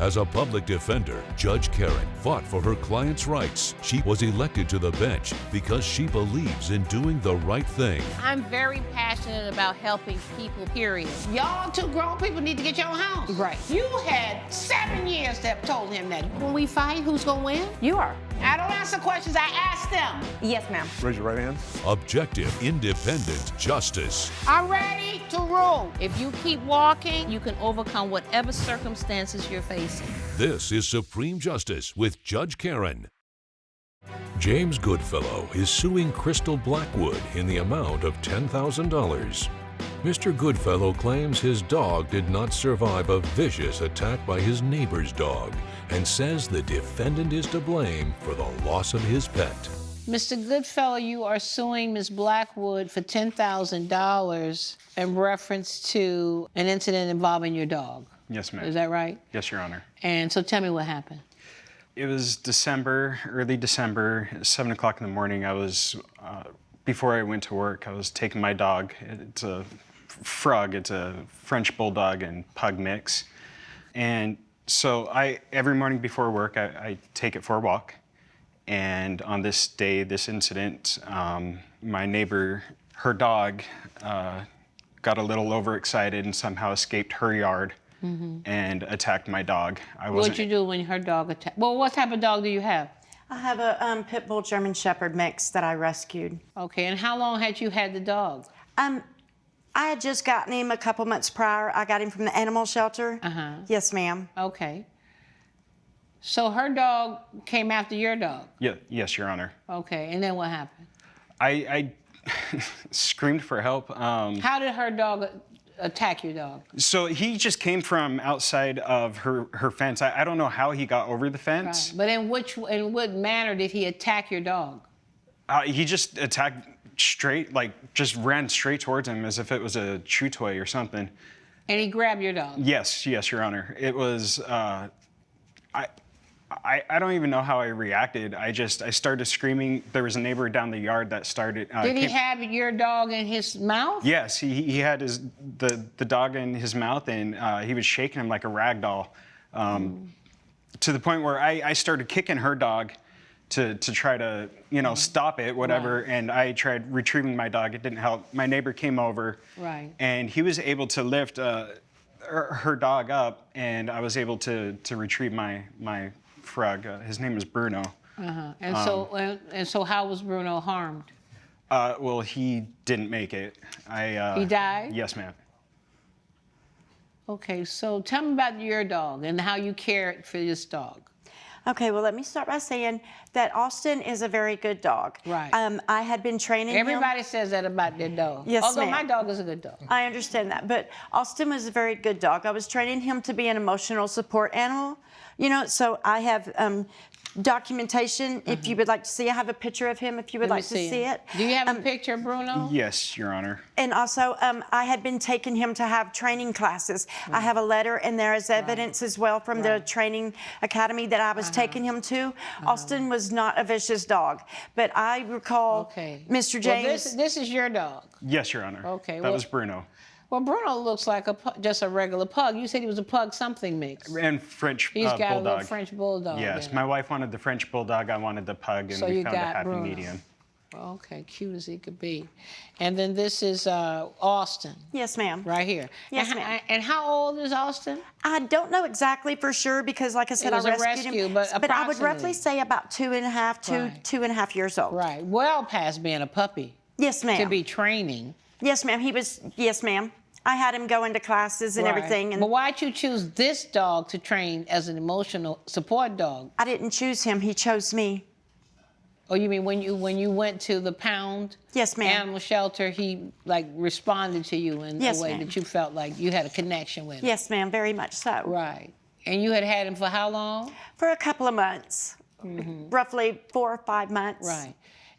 As a public defender, Judge Karen fought for her client's rights. She was elected to the bench because she believes in doing the right thing. I'm very passionate about helping people, period. Y'all two grown people need to get your own house. Right. You had 7 years to have told him that. When we fight, who's gonna win? You are. I don't answer questions, I ask them. Yes, ma'am. Raise your right hand. Objective, independent justice. I'm ready to rule. If you keep walking, you can overcome whatever circumstances you're facing. This is Supreme Justice with Judge Karen. James Goodfellow is suing Crystal Blackwood in the amount of $10,000. Mr. Goodfellow claims his dog did not survive a vicious attack by his neighbor's dog and says the defendant is to blame for the loss of his pet. Mr. Goodfellow, you are suing Ms. Blackwood for $10,000 in reference to an incident involving your dog. Yes, ma'am. Is that right? Yes, Your Honor. And so tell me what happened. It was December, early December, 7 o'clock in the morning. I was, before I went to work, I was taking my dog. It's a Frog, it's a French Bulldog and Pug mix. And so every morning before work, I take it for a walk. And on this day, this incident, my neighbor, her dog, got a little overexcited and somehow escaped her yard and attacked my dog. What'd you do when her dog attacked? Well, what type of dog do you have? I have a Pit Bull German Shepherd mix that I rescued. Okay, and how long had you had the dog? I had just gotten him a couple months prior. I got him from the animal shelter. Uh-huh. Yes, ma'am. Okay. So her dog came after your dog? Yeah, yes, Your Honor. Okay, and then what happened? I screamed for help. How did her dog attack your dog? So he just came from outside of her fence. I don't know how he got over the fence. Right. But in what manner did he attack your dog? He just attacked straight, just ran straight towards him as if it was a chew toy or something. And he grabbed your dog? Yes, Your Honor. It was, I don't even know how I reacted. I started screaming. There was a neighbor down the yard that started. Did he have your dog in his mouth? Yes, he had the dog in his mouth, and he was shaking him like a rag doll, to the point where I started kicking her dog to try to stop it, whatever. Right. And I tried retrieving my dog. It didn't help. My neighbor came over, right, and he was able to lift her dog up, and I was able to retrieve my Frog. His name is Bruno. Uh-huh. And so how was Bruno harmed? Well, he didn't make it. He died? Yes, ma'am. Okay, so tell me about your dog and how you cared for this dog. Okay, well, let me start by saying that Austin is a very good dog. Right. I had been training Everybody him. says that about their dog. Yes, although ma'am. my dog is a good dog. I understand that, but Austin was a very good dog. I was training him to be an emotional support animal. So I have documentation, if you would like to see. I have a picture of him if you would like to see it. Do you have a picture, Bruno? Yes, Your Honor. And also, I had been taking him to have training classes. I have a letter, and there is evidence as well from the training academy that I was taking him to. Austin was not a vicious dog, but I recall Mr. James. Well, this is your dog. Yes, Your Honor. Okay. That was Bruno. Well, Bruno looks like just a regular pug. You said he was a pug something mix. And French He's got Bulldog. a little French Bulldog. Yes, my wife wanted the French Bulldog. I wanted the pug, and we found a happy medium. Okay, cute as he could be. And then this is Austin. Yes, ma'am. Right here. Yes, ma'am. And how old is Austin? I don't know exactly for sure because, like I said, I rescued him. But I would roughly say about 2.5 years old. Right. Well past being a puppy. Yes, ma'am. To be training. Yes, ma'am. Yes, ma'am. I had him go into classes and everything. But why'd you choose this dog to train as an emotional support dog? I didn't choose him. He chose me. Oh, you mean when you went to the pound? Yes, ma'am. Animal shelter, he responded to you in a way that you felt like you had a connection with him. Yes, ma'am. Very much so. Right. And you had him for how long? For a couple of months. Roughly 4 or 5 months. Right.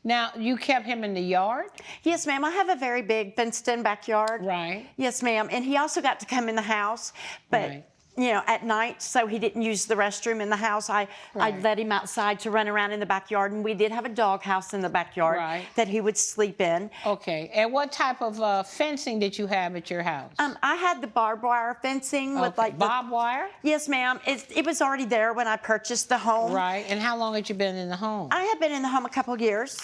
Now, you kept him in the yard? Yes, ma'am. I have a very big fenced-in backyard. Right. Yes, ma'am. And he also got to come in the house. But you know, at night, so he didn't use the restroom in the house. I let him outside to run around in the backyard, and we did have a dog house in the backyard that he would sleep in. Okay. And what type of fencing did you have at your house? I had the barbed wire fencing with like barbed wire? Yes, ma'am. It was already there when I purchased the home. Right. And how long had you been in the home? I have been in the home a couple of years.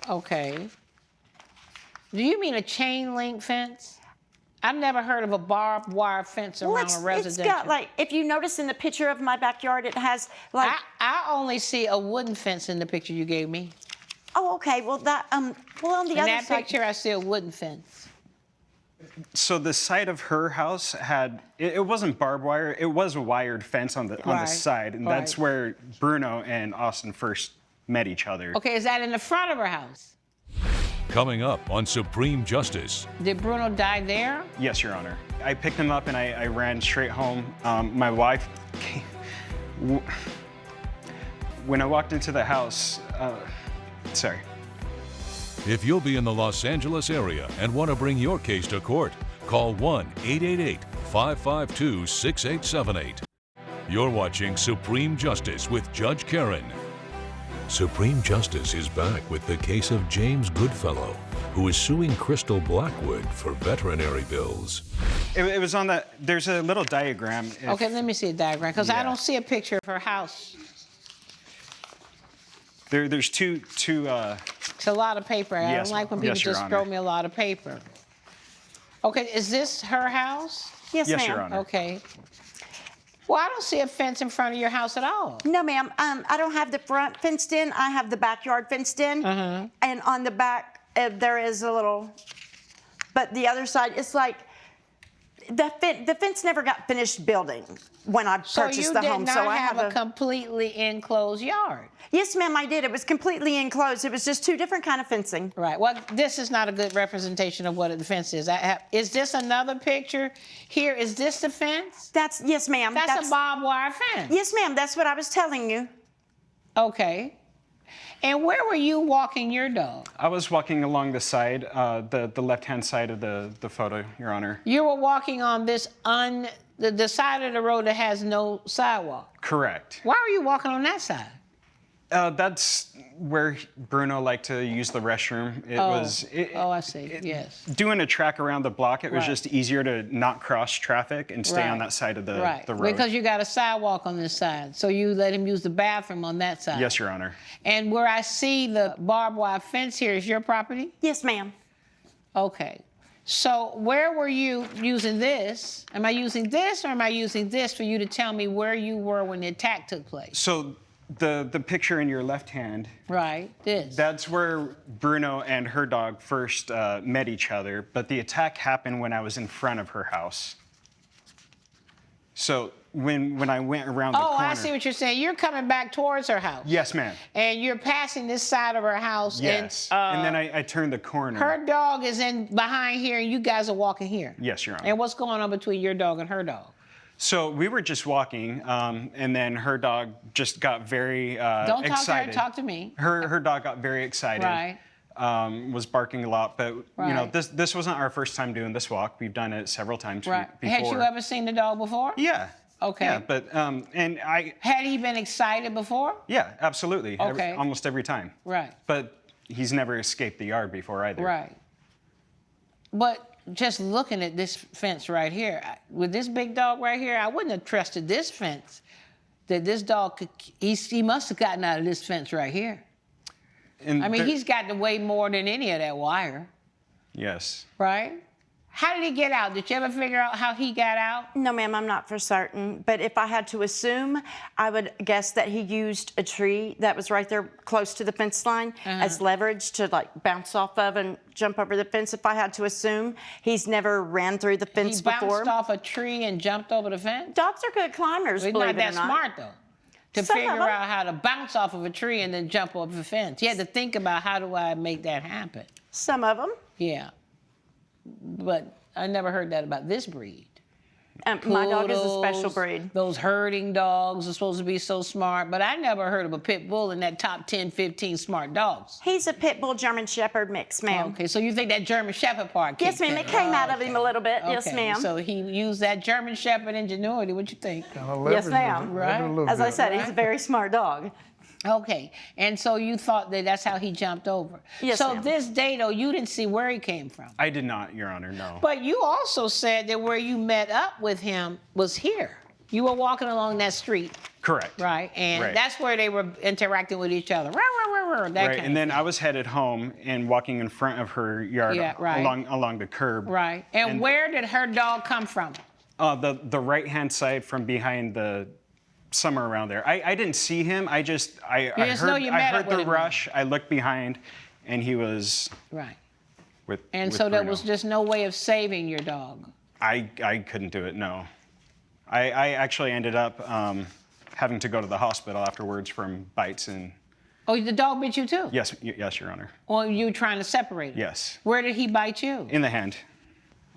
Okay. Do you mean a chain link fence? I've never heard of a barbed wire fence around a residential. It's got like, if you notice in the picture of my backyard, it has like. I only see a wooden fence in the picture you gave me. Oh, okay. Well, that well on the in other that side. picture, I see a wooden fence. So the side of her house had, it wasn't barbed wire, it was a wired fence on the side, and that's where Bruno and Austin first met each other. Okay, is that in the front of her house? Coming up on Supreme Justice. Did Bruno die there? Yes, Your Honor. I picked him up and I ran straight home. My wife came, when I walked into the house, sorry. If you'll be in the Los Angeles area and want to bring your case to court, call 1-888-552-6878. You're watching Supreme Justice with Judge Karen. Supreme Justice is back with the case of James Goodfellow, who is suing Crystal Blackwood for veterinary bills. It was on the, there's a little diagram. Okay, let me see a diagram, because I don't see a picture of her house. There's two. It's a lot of paper. I don't like when people just throw me a lot of paper. Okay, is this her house? Yes, yes, ma'am. Your Honor. Okay. Well, I don't see a fence in front of your house at all. No, ma'am. I don't have the front fenced in. I have the backyard fenced in. And on the back, there is a little, but the other side, it's like, the fence never got finished building when I purchased the home. So I have a completely enclosed yard. Yes, ma'am, I did. It was completely enclosed. It was just two different kind of fencing. Right. Well, this is not a good representation of what the fence is. Is this another picture here? Is this the fence? Yes, ma'am. That's a barbed wire fence. Yes, ma'am. That's what I was telling you. Okay. And where were you walking your dog? I was walking along the side, the left-hand side of the photo, Your Honor. You were walking on this the side of the road that has no sidewalk. Correct. Why were you walking on that side? That's where Bruno liked to use the restroom. I see. Yes. Doing a track around the block, it was just easier to not cross traffic and stay on that side of the road. Because you got a sidewalk on this side, so you let him use the bathroom on that side. Yes, Your Honor. And where I see the barbed wire fence here is your property? Yes, ma'am. Okay. So where were you using this? Am I using this or am I using this for you to tell me where you were when the attack took place? So the picture in your left hand. Right, this. That's where Bruno and her dog first met each other, but the attack happened when I was in front of her house. So when I went around the corner. Oh, I see what you're saying. You're coming back towards her house. Yes, ma'am. And you're passing this side of her house. Yes. And then I turned the corner. Her dog is in behind here, and you guys are walking here. Yes, Your Honor. And what's going on between your dog and her dog? So we were just walking, and then her dog just got very excited. Don't talk to her, talk to me. Her dog got very excited. Right. Was barking a lot, but you know, this wasn't our first time doing this walk. We've done it several times before. Had you ever seen the dog before? Yeah. Okay. Yeah, but and I. Had he been excited before? Yeah, absolutely. Okay. Almost every time. Right. But he's never escaped the yard before either. Right. But just looking at this fence right here, with this big dog right here, I wouldn't have trusted this fence. That this dog could, he must have gotten out of this fence right here. And I mean, he's got to weigh more than any of that wire. Yes. Right? How did he get out? Did you ever figure out how he got out? No, ma'am, I'm not for certain. But if I had to assume, I would guess that he used a tree that was right there close to the fence line as leverage to like bounce off of and jump over the fence. If I had to assume, he's never ran through the fence before. He bounced off a tree and jumped over the fence? Dogs are good climbers, He's believe not it or that not. smart, though, to figure out how to bounce off of a tree and then jump over the fence. He had to think about, how do I make that happen? Some of them. Yeah. But I never heard that about this breed. My dog is a special Poodles, breed. Those herding dogs are supposed to be so smart, but I never heard of a pit bull in that top 10, 15 smart dogs. He's a pit bull German Shepherd mix, ma'am. Okay, so you think that German Shepherd part Yes, kicked ma'am. in? It came out of him a little bit. Okay. Yes, ma'am. So he used that German Shepherd ingenuity. What you think? Yes, ma'am. Right. As I said, he's a very smart dog. Okay, and so you thought that that's how he jumped over. Yes, So ma'am. this day, though, you didn't see where he came from. I did not, Your Honor, no. But you also said that where you met up with him was here. You were walking along that street, Correct. right? And Right. that's where they were interacting with each other. That Right, kind and then I was headed home and walking in front of her yard Yeah, right. along the curb. Right. And where did her dog come from? The right-hand side from behind somewhere around there. I didn't see him. I just know you met up heard with the him. rush. I looked behind, and he was Right. with. And with so there Bruno. was just no way of saving your dog. I couldn't do it. No. I actually ended up having to go to the hospital afterwards from bites and. Oh, the dog bit you too? Yes, Your Honor. Or you were trying to separate it? Yes. Where did he bite you? In the hand.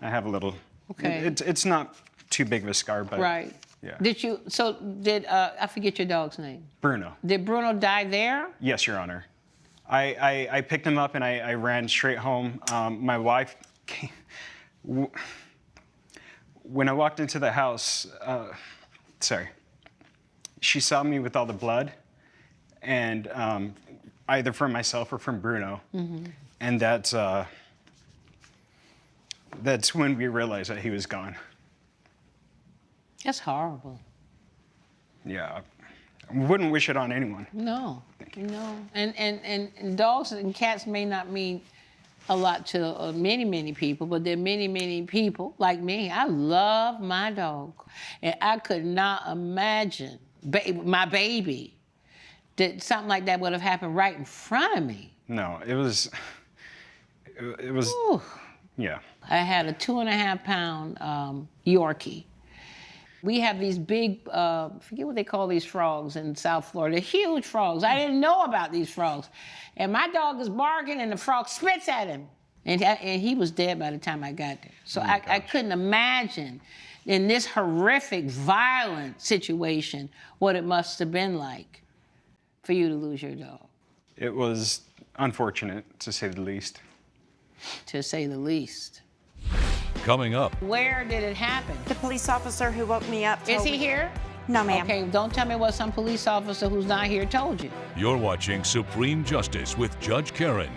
I have a little. Okay. It's not too big of a scar, but. Right. Yeah. Did I forget your dog's name? Bruno. Did Bruno die there? Yes, Your Honor. I picked him up and I ran straight home. My wife came. When I walked into the house, she saw me with all the blood, and either from myself or from Bruno, and that's when we realized that he was gone. That's horrible. Yeah, I wouldn't wish it on anyone. No, no. And dogs and cats may not mean a lot to many people, but there are many people like me. I love my dog, and I could not imagine my baby that something like that would have happened right in front of me. No, it was. Ooh. Yeah. I had a 2.5-pound Yorkie. We have these big, forget what they call these frogs in South Florida, huge frogs. I didn't know about these frogs. And my dog is barking and the frog spits at him. And he was dead by the time I got there. So I couldn't imagine in this horrific, violent situation what it must have been like for you to lose your dog, It was unfortunate, to say the least. to say the least. Coming up, Where did it happen? The police officer who woke me up Is told he me- here? No, ma'am. Okay, don't tell me what some police officer who's not here told you. you're watching Supreme Justice with Judge Karen.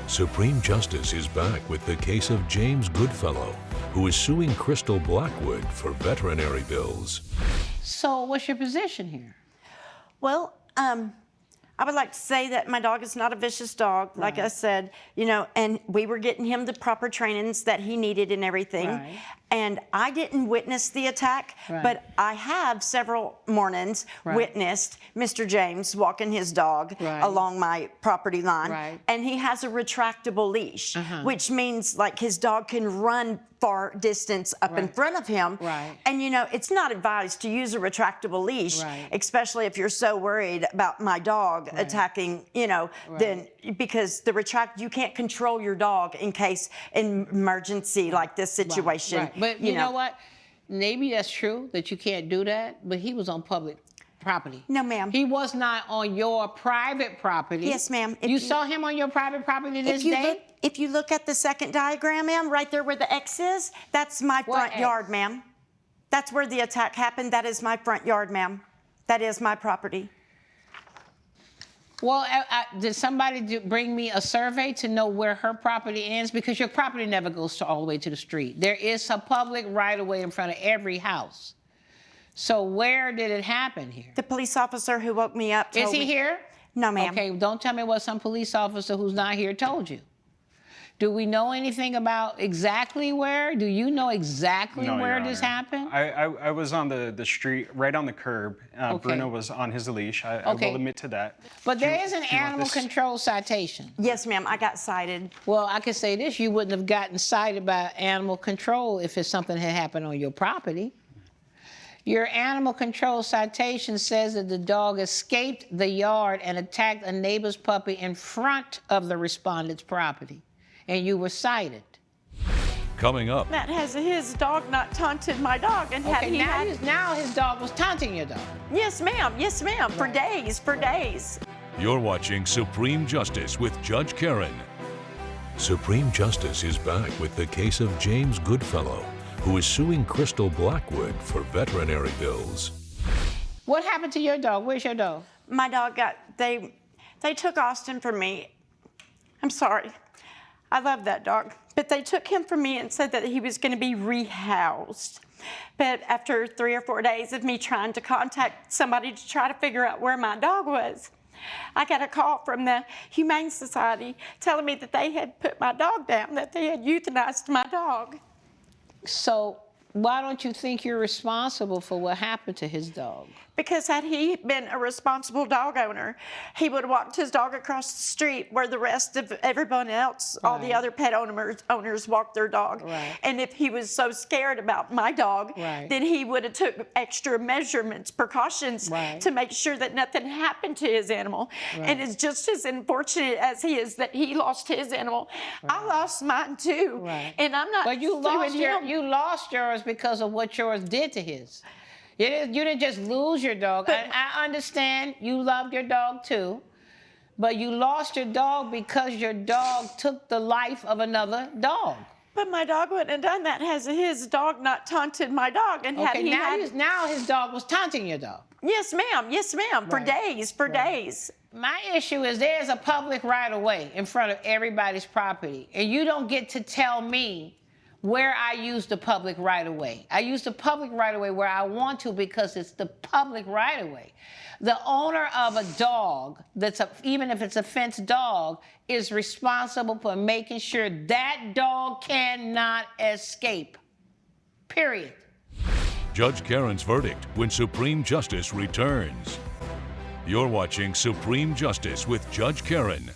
Supreme Justice is back with the case of James Goodfellow, who is suing Crystal Blackwood for veterinary bills. So what's your position here? Well, I would like to say that my dog is not a vicious dog, like I said, and we were getting him the proper trainings that he needed and everything. Right. And I didn't witness the attack, Right. but I have several mornings witnessed Mr. James walking his dog Right. along my property line. Right. And he has a retractable leash, which means like his dog can run far distance up in Right. front of him. Right. And it's not advised to use a retractable leash, Right. especially if you're so worried about my dog attacking, then because you can't control your dog in case an emergency like this situation. Right. But you know what? Maybe that's true that you can't do that, but he was on public property. No, ma'am. He was not on your private property. Yes, ma'am. You saw him on your private property this day? If you look at the second diagram, ma'am, right there where the X is, that's my front X? yard, ma'am. That's where the attack happened. That is my front yard, ma'am. That is my property. Well, did somebody bring me a survey to know where her property ends? Because your property never goes all the way to the street. There is a public right-of-way in front of every house. So where did it happen here? The police officer who woke me up told Is he me. here? No, ma'am. Okay, don't tell me what some police officer who's not here told you. Do we know anything about exactly where? Do you know exactly No, where Your this Honor. happened? I was on the street, right on the curb. Okay. Bruno was on his leash. I Okay. will admit to that. But Do you- there is an do you want animal this? control citation. Yes, ma'am. I got cited. Well, I can say this, you wouldn't have gotten cited by animal control if it's something had happened on your property. Your animal control citation says that the dog escaped the yard and attacked a neighbor's puppy in front of the respondent's property, and you were cited. Coming up, That has his dog not taunted my dog, and had Okay, he now, had, now his dog was taunting your dog. yes, ma'am, for days, for days. you're watching Supreme Justice with Judge Karen. Supreme Justice is back with the case of James Goodfellow, who is suing Crystal Blackwood for veterinary bills. What happened to your dog? Where's your dog? My dog got, they took Austin from me. I'm sorry. I love that dog. But they took him from me and said that he was going to be rehoused. But after 3 or 4 days of me trying to contact somebody to try to figure out where my dog was, I got a call from the Humane Society telling me that they had put my dog down, that they had euthanized my dog. So why don't you think you're responsible for what happened to his dog? Because had he been a responsible dog owner, he would have walked his dog across the street where the rest of everyone else, all the Right. other pet owners walk their dog. Right. And if he was so scared about my dog, Right. then he would have took extra measurements, precautions Right. to make sure that nothing happened to his animal. And it's just as unfortunate as he is that he lost his animal. I lost mine too. Right. And I'm not But you suing him. you lost yours because of what yours did to his. You didn't just lose your dog. But- I understand you loved your dog too, but you lost your dog because your dog took the life of another dog. But my dog wouldn't have done that. Has his dog not taunted my dog? And had Okay, he now, had, now his dog was taunting your dog. yes, ma'am, for Right. days, for days. My issue is there's a public right-of-way in front of everybody's property, and you don't get to tell me where I use the public right-of-way. I use the public right-of-way where I want to because it's the public right-of-way. The owner of a dog, even if it's a fenced dog, is responsible for making sure that dog cannot escape. Period. Judge Karen's verdict when Supreme Justice returns. You're watching Supreme Justice with Judge Karen.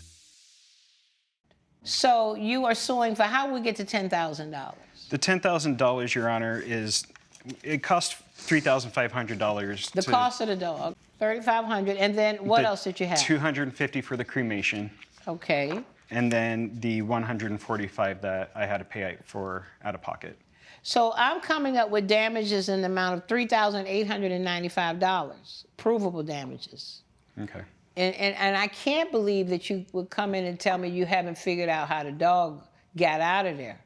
So you are suing for how we get to $10,000? The $10,000, Your Honor, it cost $3,500. The cost of the dog, $3,500, and then what else did you have? $250 for the cremation, Okay. and then the $145 that I had to pay for out of pocket. So I'm coming up with damages in the amount of $3,895, provable damages. Okay. And I can't believe that you would come in and tell me you haven't figured out how the dog got out of there.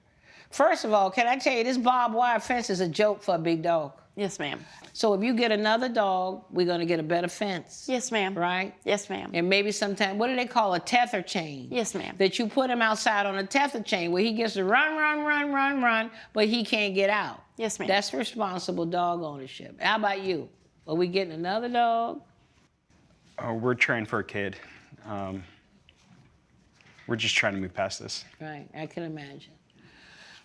First of all, can I tell you, this barbed wire fence is a joke for a big dog. Yes, ma'am. So if you get another dog, we're gonna get a better fence. Yes, ma'am. Right? Yes, ma'am. And maybe sometime, what do they call a tether chain? Yes, ma'am. That you put him outside on a tether chain where he gets to run, but he can't get out. Yes, ma'am. That's responsible dog ownership. How about you? Are we getting another dog? We're trying for a kid. We're just trying to move past this. Right, I can imagine.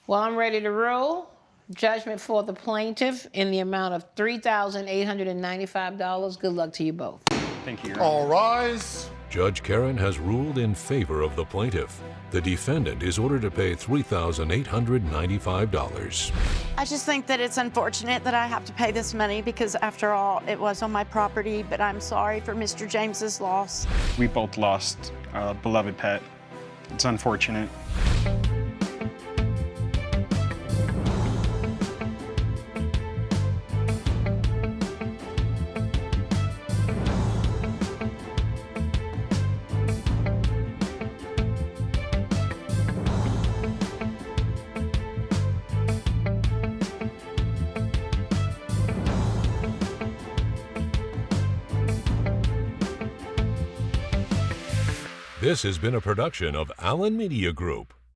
Well, I'm ready to rule. Judgment for the plaintiff in the amount of $3,895. Good luck to you both. Thank you, Your Honor. All rise. Judge Karen has ruled in favor of the plaintiff. The defendant is ordered to pay $3,895. I just think that it's unfortunate that I have to pay this money because, after all, it was on my property, but I'm sorry for Mr. James's loss. We both lost a beloved pet. It's unfortunate. This has been a production of Allen Media Group.